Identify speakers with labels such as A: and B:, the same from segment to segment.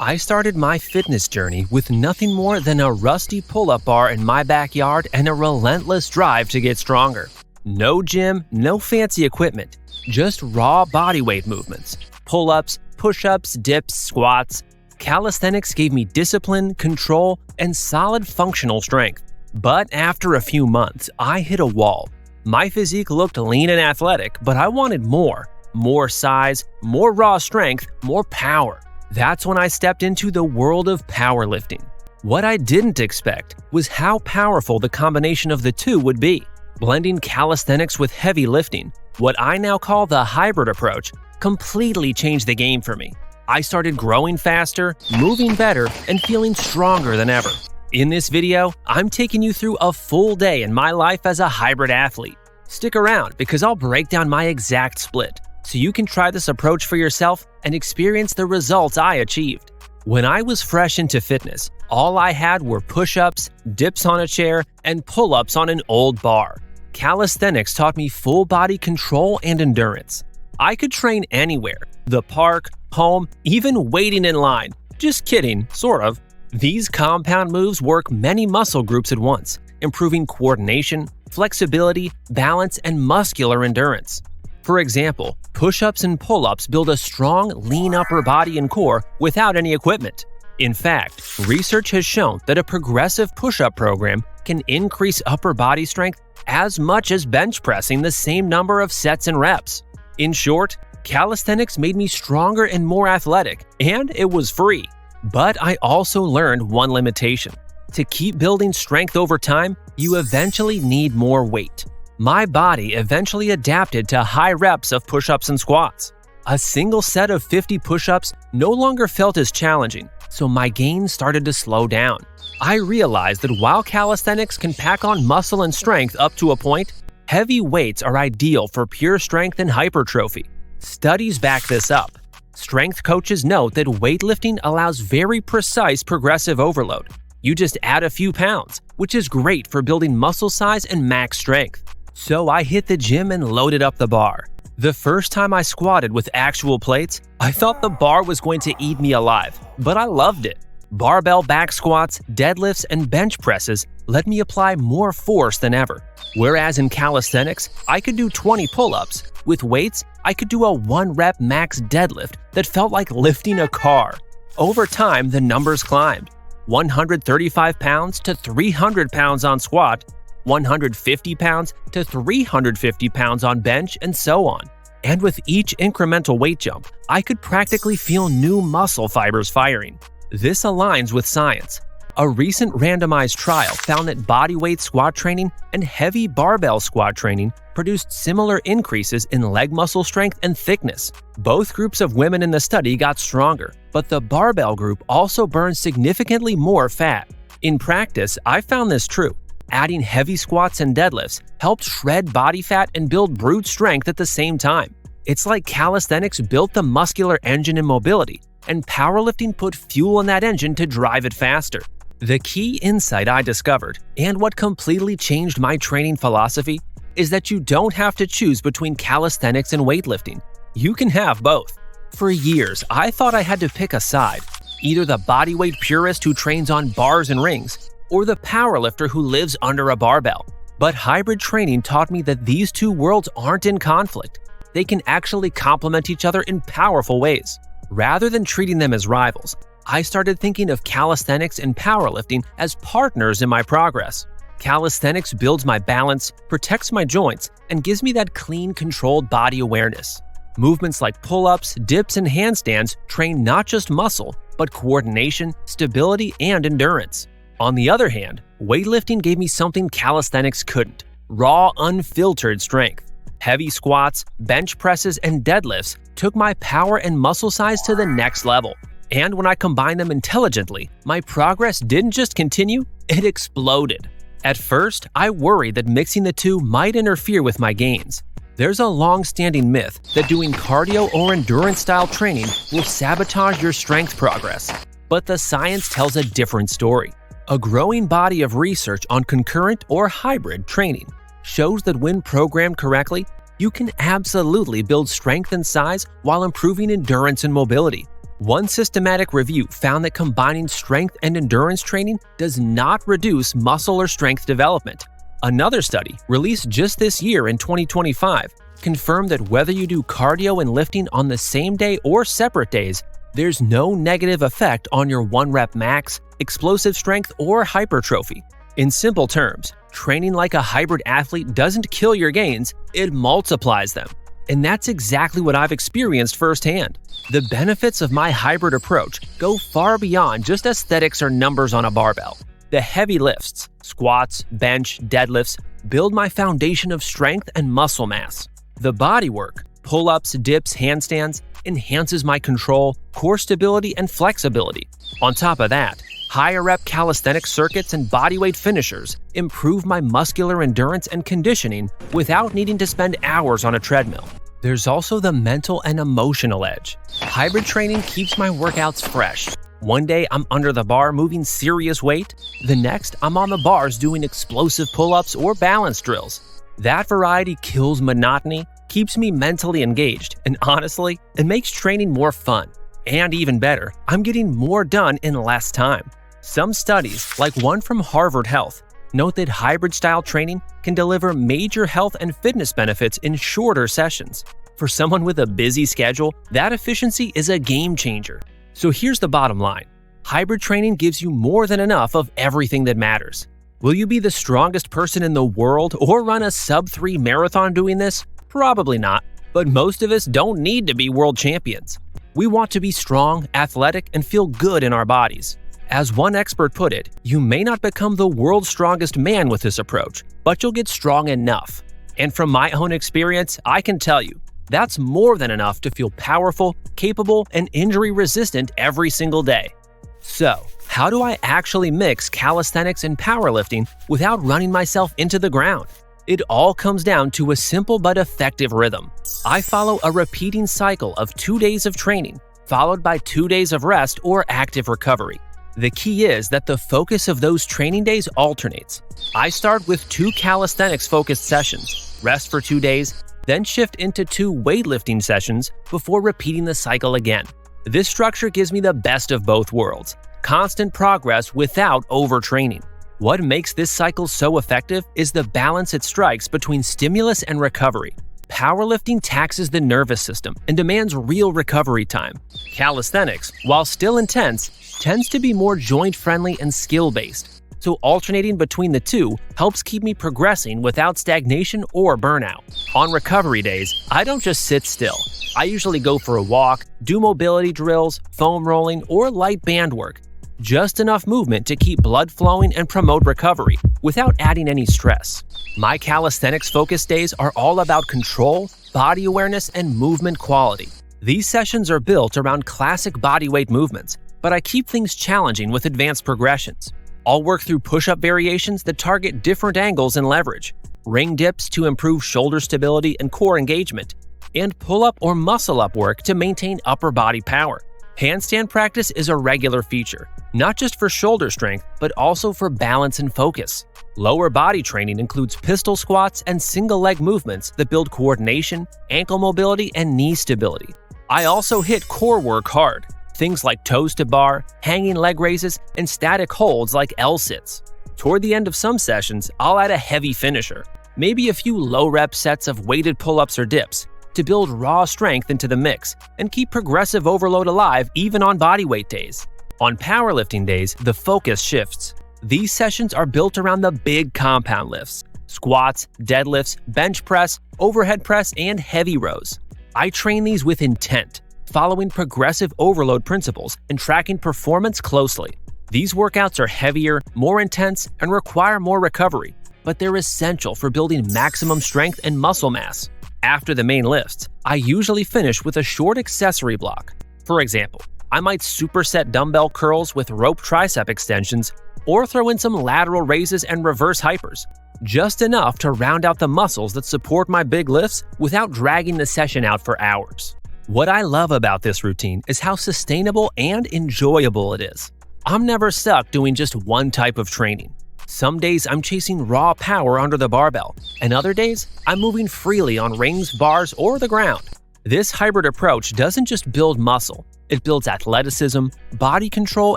A: I started my fitness journey with nothing more than a rusty pull-up bar in my backyard and a relentless drive to get stronger. No gym, no fancy equipment, just raw bodyweight movements. Pull-ups, push-ups, dips, squats. Calisthenics gave me discipline, control, and solid functional strength. But after a few months, I hit a wall. My physique looked lean and athletic, but I wanted more. More size, more raw strength, more power. That's when I stepped into the world of powerlifting. What I didn't expect was how powerful the combination of the two would be. Blending calisthenics with heavy lifting, what I now call the hybrid approach, completely changed the game for me. I started growing faster, moving better, and feeling stronger than ever. In this video, I'm taking you through a full day in my life as a hybrid athlete. Stick around because I'll break down my exact split, so you can try this approach for yourself and experience the results I achieved. When I was fresh into fitness, all I had were push-ups, dips on a chair, and pull-ups on an old bar. Calisthenics taught me full body control and endurance. I could train anywhere, the park, home, even waiting in line. Just kidding, sort of. These compound moves work many muscle groups at once, improving coordination, flexibility, balance, and muscular endurance. For example, push-ups and pull-ups build a strong, lean upper body and core without any equipment. In fact, research has shown that a progressive push-up program can increase upper body strength as much as bench pressing the same number of sets and reps. In short, calisthenics made me stronger and more athletic, and it was free. But I also learned one limitation. To keep building strength over time, you eventually need more weight. My body eventually adapted to high reps of push-ups and squats. A single set of 50 push-ups no longer felt as challenging, so my gains started to slow down. I realized that while calisthenics can pack on muscle and strength up to a point, heavy weights are ideal for pure strength and hypertrophy. Studies back this up. Strength coaches note that weightlifting allows very precise progressive overload. You just add a few pounds, which is great for building muscle size and max strength. So I hit the gym and loaded up the bar. The first time I squatted with actual plates, I thought the bar was going to eat me alive, but I loved it. Barbell back squats, deadlifts, and bench presses let me apply more force than ever. Whereas in calisthenics, I could do 20 pull-ups. With weights, I could do a 1-rep max deadlift that felt like lifting a car. Over time, the numbers climbed. 135 pounds to 300 pounds on squat, 150 pounds to 350 pounds on bench, and so on. And with each incremental weight jump, I could practically feel new muscle fibers firing. This aligns with science. A recent randomized trial found that bodyweight squat training and heavy barbell squat training produced similar increases in leg muscle strength and thickness. Both groups of women in the study got stronger, but the barbell group also burned significantly more fat. In practice, I found this true. Adding heavy squats and deadlifts helped shred body fat and build brute strength at the same time. It's like calisthenics built the muscular engine in mobility, and powerlifting put fuel in that engine to drive it faster. The key insight I discovered, and what completely changed my training philosophy, is that you don't have to choose between calisthenics and weightlifting. You can have both. For years, I thought I had to pick a side, either the bodyweight purist who trains on bars and rings, or the powerlifter who lives under a barbell. But hybrid training taught me that these two worlds aren't in conflict. They can actually complement each other in powerful ways. Rather than treating them as rivals, I started thinking of calisthenics and powerlifting as partners in my progress. Calisthenics builds my balance, protects my joints, and gives me that clean, controlled body awareness. Movements like pull-ups, dips, and handstands train not just muscle, but coordination, stability, and endurance. On the other hand, weightlifting gave me something calisthenics couldn't: raw, unfiltered strength. Heavy squats, bench presses, and deadlifts took my power and muscle size to the next level. And when I combined them intelligently, my progress didn't just continue, it exploded. At first, I worried that mixing the two might interfere with my gains. There's a long-standing myth that doing cardio or endurance-style training will sabotage your strength progress. But the science tells a different story. A growing body of research on concurrent or hybrid training shows that when programmed correctly, you can absolutely build strength and size while improving endurance and mobility. One systematic review found that combining strength and endurance training does not reduce muscle or strength development. Another study, released just this year in 2025, confirmed that whether you do cardio and lifting on the same day or separate days, there's no negative effect on your 1-rep max, explosive strength, or hypertrophy. In simple terms, training like a hybrid athlete doesn't kill your gains, it multiplies them. And that's exactly what I've experienced firsthand. The benefits of my hybrid approach go far beyond just aesthetics or numbers on a barbell. The heavy lifts, squats, bench, deadlifts, build my foundation of strength and muscle mass. The body work, pull-ups, dips, handstands, enhances my control, core stability, and flexibility. On top of that, higher rep calisthenics circuits and bodyweight finishers improve my muscular endurance and conditioning without needing to spend hours on a treadmill. There's also the mental and emotional edge. Hybrid training keeps my workouts fresh. One day I'm under the bar moving serious weight, the next I'm on the bars doing explosive pull-ups or balance drills. That variety kills monotony, keeps me mentally engaged, and honestly, it makes training more fun. And even better, I'm getting more done in less time. Some studies, like one from Harvard Health, note that hybrid-style training can deliver major health and fitness benefits in shorter sessions. For someone with a busy schedule, that efficiency is a game changer. So here's the bottom line. Hybrid training gives you more than enough of everything that matters. Will you be the strongest person in the world or run a sub-3 marathon doing this? Probably not, but most of us don't need to be world champions. We want to be strong, athletic, and feel good in our bodies. As one expert put it, you may not become the world's strongest man with this approach, but you'll get strong enough. And from my own experience, I can tell you, that's more than enough to feel powerful, capable, and injury-resistant every single day. So, how do I actually mix calisthenics and powerlifting without running myself into the ground? It all comes down to a simple but effective rhythm. I follow a repeating cycle of 2 days of training, followed by 2 days of rest or active recovery. The key is that the focus of those training days alternates. I start with 2 calisthenics-focused sessions, rest for 2 days, then shift into 2 weightlifting sessions before repeating the cycle again. This structure gives me the best of both worlds, constant progress without overtraining. What makes this cycle so effective is the balance it strikes between stimulus and recovery. Powerlifting taxes the nervous system and demands real recovery time. Calisthenics, while still intense, tends to be more joint-friendly and skill-based, so alternating between the two helps keep me progressing without stagnation or burnout. On recovery days, I don't just sit still. I usually go for a walk, do mobility drills, foam rolling, or light band work. Just enough movement to keep blood flowing and promote recovery without adding any stress. My calisthenics-focused days are all about control, body awareness, and movement quality. These sessions are built around classic bodyweight movements, but I keep things challenging with advanced progressions. I'll work through push-up variations that target different angles and leverage, ring dips to improve shoulder stability and core engagement, and pull-up or muscle-up work to maintain upper body power. Handstand practice is a regular feature, not just for shoulder strength, but also for balance and focus. Lower body training includes pistol squats and single-leg movements that build coordination, ankle mobility, and knee stability. I also hit core work hard. Things like toes to bar, hanging leg raises, and static holds like L-sits. Toward the end of some sessions, I'll add a heavy finisher, maybe a few low-rep sets of weighted pull-ups or dips, to build raw strength into the mix and keep progressive overload alive even on bodyweight days. On powerlifting days, the focus shifts. These sessions are built around the big compound lifts: squats, deadlifts, bench press, overhead press, and heavy rows. I train these with intent, following progressive overload principles and tracking performance closely. These workouts are heavier, more intense, and require more recovery, but they're essential for building maximum strength and muscle mass. After the main lifts, I usually finish with a short accessory block. For example, I might superset dumbbell curls with rope tricep extensions or throw in some lateral raises and reverse hypers, just enough to round out the muscles that support my big lifts without dragging the session out for hours. What I love about this routine is how sustainable and enjoyable it is. I'm never stuck doing just one type of training. Some days I'm chasing raw power under the barbell, and other days I'm moving freely on rings, bars, or the ground. This hybrid approach doesn't just build muscle, It builds athleticism, body control,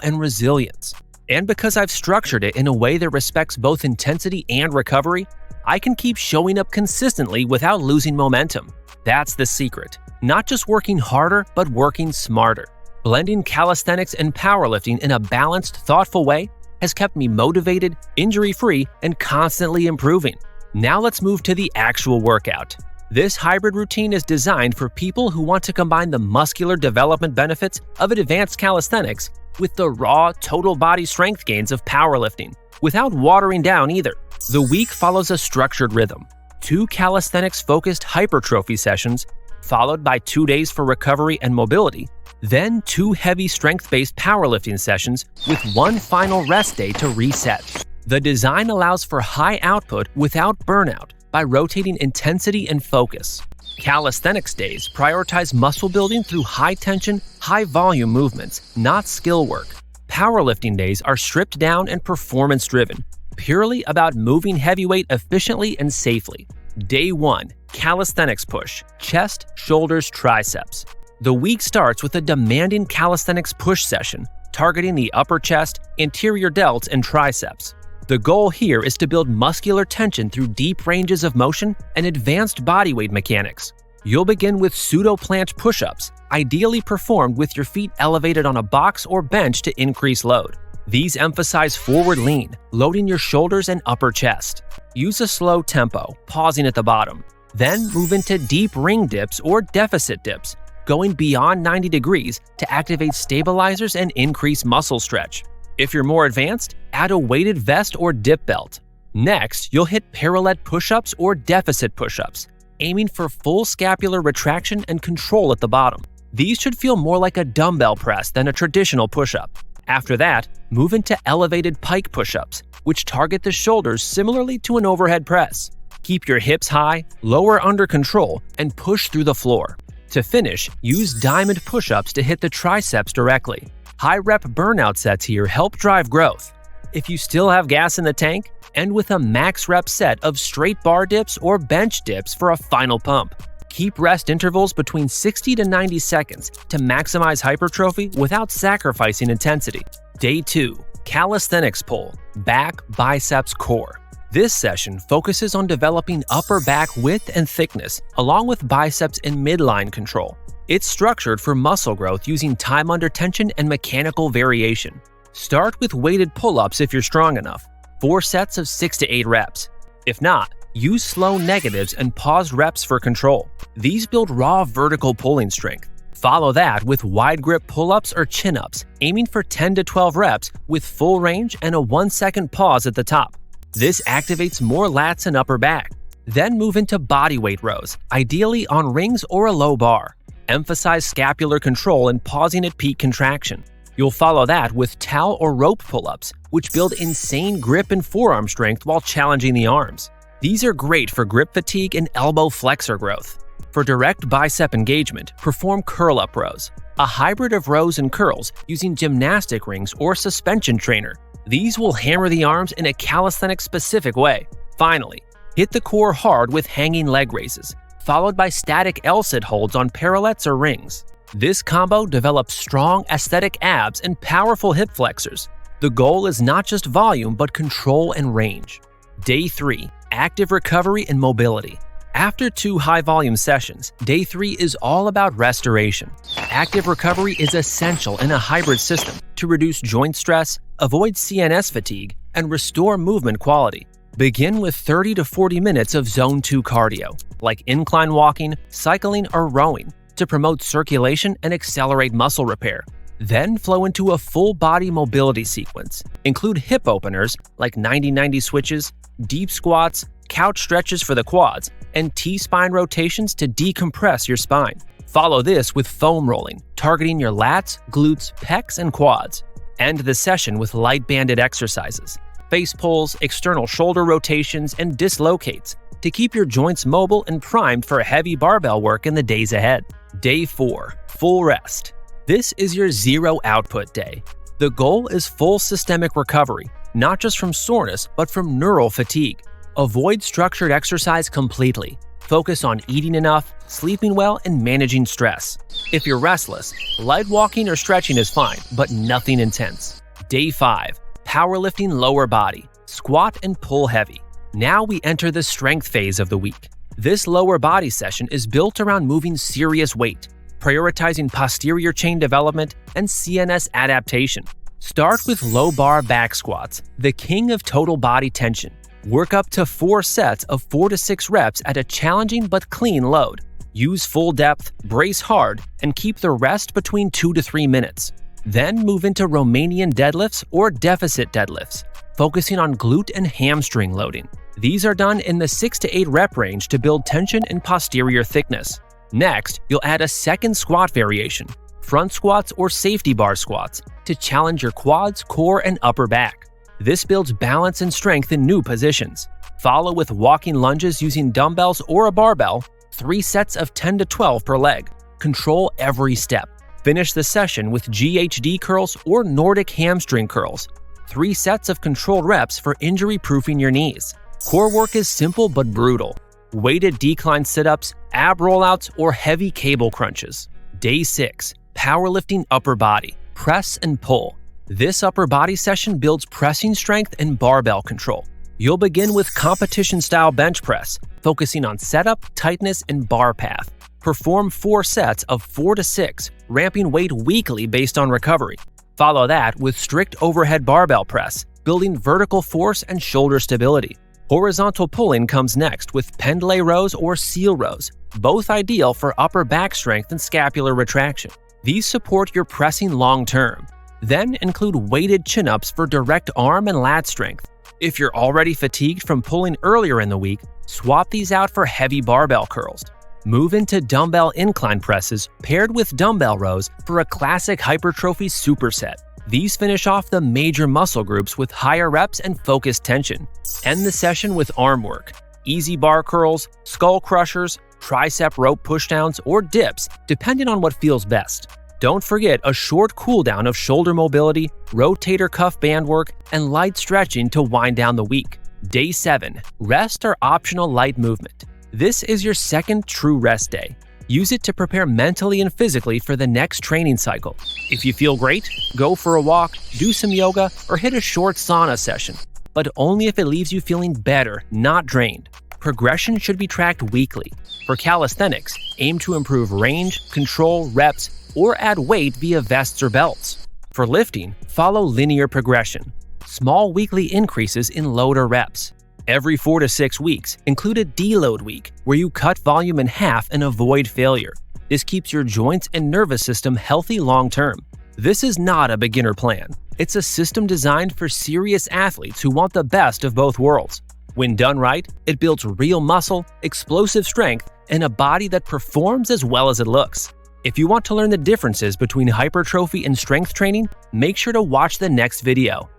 A: and resilience. And because I've structured it in a way that respects both intensity and recovery, I can keep showing up consistently without losing momentum. That's the secret. Not just working harder, but working smarter. Blending calisthenics and powerlifting in a balanced, thoughtful way has kept me motivated, injury-free, and constantly improving. Now let's move to the actual workout. This hybrid routine is designed for people who want to combine the muscular development benefits of advanced calisthenics with the raw, total body strength gains of powerlifting, without watering down either. The week follows a structured rhythm. 2 calisthenics-focused hypertrophy sessions, followed by 2 days for recovery and mobility, then 2 heavy strength-based powerlifting sessions with 1 final rest day to reset. The design allows for high output without burnout by rotating intensity and focus. Calisthenics days prioritize muscle building through high-tension, high-volume movements, not skill work. Powerlifting days are stripped down and performance-driven, purely about moving heavyweight efficiently and safely. Day 1, calisthenics push, chest, shoulders, triceps. The week starts with a demanding calisthenics push session, targeting the upper chest, anterior delts, and triceps. The goal here is to build muscular tension through deep ranges of motion and advanced bodyweight mechanics. You'll begin with pseudo-planche push-ups, ideally performed with your feet elevated on a box or bench to increase load. These emphasize forward lean, loading your shoulders and upper chest. Use a slow tempo, pausing at the bottom. Then move into deep ring dips or deficit dips, going beyond 90 degrees to activate stabilizers and increase muscle stretch. If you're more advanced, add a weighted vest or dip belt. Next, you'll hit parallel push-ups or deficit push-ups, aiming for full scapular retraction and control at the bottom. These should feel more like a dumbbell press than a traditional push-up. After that, move into elevated pike push-ups, which target the shoulders similarly to an overhead press. Keep your hips high, lower under control, and push through the floor. To finish, use diamond push-ups to hit the triceps directly. High-rep burnout sets here help drive growth. If you still have gas in the tank, end with a max rep set of straight bar dips or bench dips for a final pump. Keep rest intervals between 60 to 90 seconds to maximize hypertrophy without sacrificing intensity. Day 2, calisthenics pull, back, biceps, core. This session focuses on developing upper back width and thickness, along with biceps and midline control. It's structured for muscle growth using time under tension and mechanical variation. Start with weighted pull-ups if you're strong enough, 4 sets of 6 to 8 reps. If not, use slow negatives and paused reps for control. These build raw vertical pulling strength. Follow that with wide grip pull-ups or chin-ups, aiming for 10 to 12 reps with full range and a 1-second pause at the top. This activates more lats and upper back. Then move into bodyweight rows, ideally on rings or a low bar. Emphasize scapular control and pausing at peak contraction. You'll follow that with towel or rope pull-ups, which build insane grip and forearm strength while challenging the arms. These are great for grip fatigue and elbow flexor growth. For direct bicep engagement, perform curl-up rows, a hybrid of rows and curls using gymnastic rings or suspension trainer. These will hammer the arms in a calisthenics-specific way. Finally, hit the core hard with hanging leg raises, followed by static L-sit holds on parallettes or rings. This combo develops strong aesthetic abs and powerful hip flexors. The goal is not just volume, but control and range. Day 3, active recovery and mobility. After 2 high-volume sessions, Day 3 is all about restoration. Active recovery is essential in a hybrid system to reduce joint stress, avoid CNS fatigue, and restore movement quality. Begin with 30 to 40 minutes of Zone 2 cardio, like incline walking, cycling, or rowing, to promote circulation and accelerate muscle repair. Then flow into a full-body mobility sequence. Include hip openers like 90-90 switches, deep squats, couch stretches for the quads, and T-spine rotations to decompress your spine. Follow this with foam rolling, targeting your lats, glutes, pecs, and quads. End the session with light-banded exercises, face pulls, external shoulder rotations, and dislocates to keep your joints mobile and primed for heavy barbell work in the days ahead. Day 4, full rest. This is your zero output day. The goal is full systemic recovery, not just from soreness, but from neural fatigue. Avoid structured exercise completely. Focus on eating enough, sleeping well, and managing stress. If you're restless, light walking or stretching is fine, but nothing intense. Day 5. Powerlifting lower body. Squat and pull heavy. Now we enter the strength phase of the week. This lower body session is built around moving serious weight, prioritizing posterior chain development and CNS adaptation. Start with low bar back squats, the king of total body tension. Work up to 4 sets of 4 to 6 reps at a challenging but clean load. Use full depth, brace hard, and keep the rest between 2 to 3 minutes. Then move into Romanian deadlifts or deficit deadlifts, focusing on glute and hamstring loading. These are done in the 6 to 8 rep range to build tension and posterior thickness. Next, you'll add a second squat variation, front squats or safety bar squats, to challenge your quads, core, and upper back. This builds balance and strength in new positions. Follow with walking lunges using dumbbells or a barbell, 3 sets of 10 to 12 per leg. Control every step. Finish the session with GHD curls or Nordic hamstring curls, 3 sets of controlled reps for injury-proofing your knees. Core work is simple but brutal. Weighted decline sit-ups, ab rollouts, or heavy cable crunches. Day 6. Powerlifting upper body. Press and pull. This upper body session builds pressing strength and barbell control. You'll begin with competition-style bench press, focusing on setup, tightness, and bar path. Perform 4 sets of 4 to 6, ramping weight weekly based on recovery. Follow that with strict overhead barbell press, building vertical force and shoulder stability. Horizontal pulling comes next with pendlay rows or seal rows, both ideal for upper back strength and scapular retraction. These support your pressing long-term. Then include weighted chin-ups for direct arm and lat strength. If you're already fatigued from pulling earlier in the week, swap these out for heavy barbell curls. Move into dumbbell incline presses paired with dumbbell rows for a classic hypertrophy superset. These finish off the major muscle groups with higher reps and focused tension. End the session with arm work, easy bar curls, skull crushers, tricep rope pushdowns, or dips, depending on what feels best. Don't forget a short cooldown of shoulder mobility, rotator cuff band work, and light stretching to wind down the week. Day 7. Rest or optional light movement. This is your second true rest day. Use it to prepare mentally and physically for the next training cycle. If you feel great, go for a walk, do some yoga, or hit a short sauna session, but only if it leaves you feeling better, not drained. Progression should be tracked weekly. For calisthenics, aim to improve range, control, reps, or add weight via vests or belts. For lifting, follow linear progression. Small weekly increases in load or reps. Every 4 to 6 weeks, include a deload week where you cut volume in half and avoid failure. This keeps your joints and nervous system healthy long-term. This is not a beginner plan. It's a system designed for serious athletes who want the best of both worlds. When done right, it builds real muscle, explosive strength, and a body that performs as well as it looks. If you want to learn the differences between hypertrophy and strength training, make sure to watch the next video.